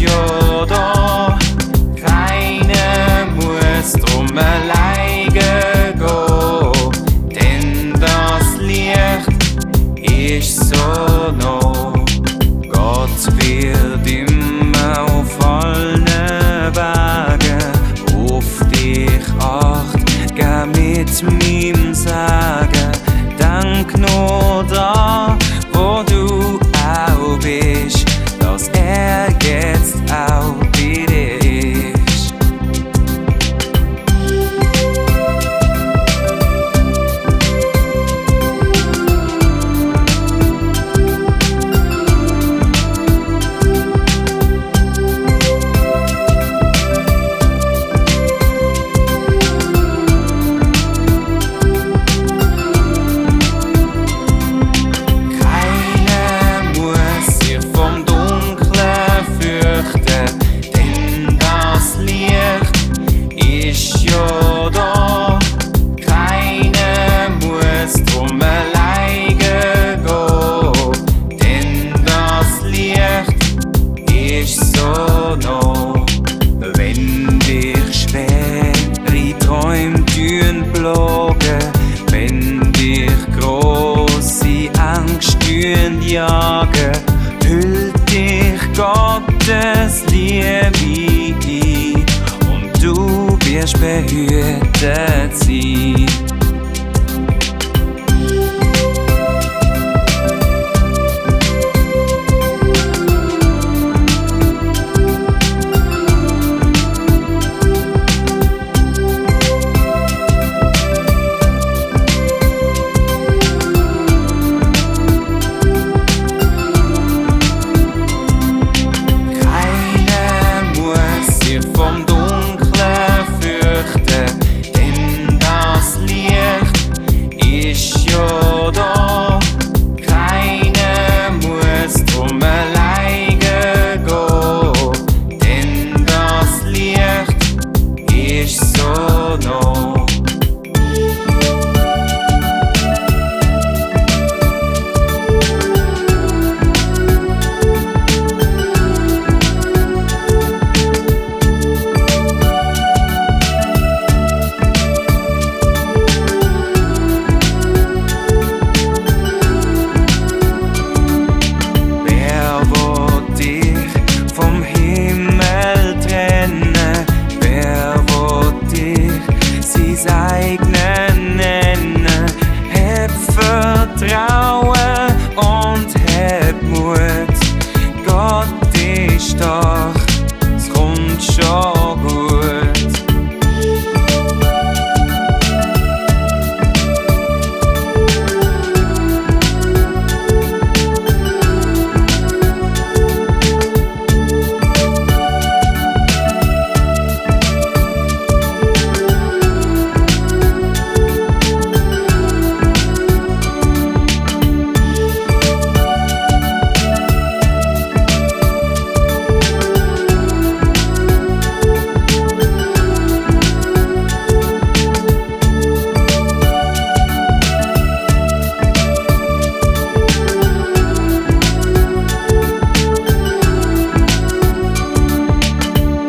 ja da. Keiner muss drum alleine gehen, denn das Licht ist so nah. Gott wird immer auf allen Wegen auf dich acht, geh mit meinem Sagen. Dank nur da, wo du auch bist, dass er jetzt auch bei dir ist. Wenn dich schwere Träume plagen, wenn dich grosse Angst jagen, hüllt dich Gottes Liebe ein und du wirst behütet sein.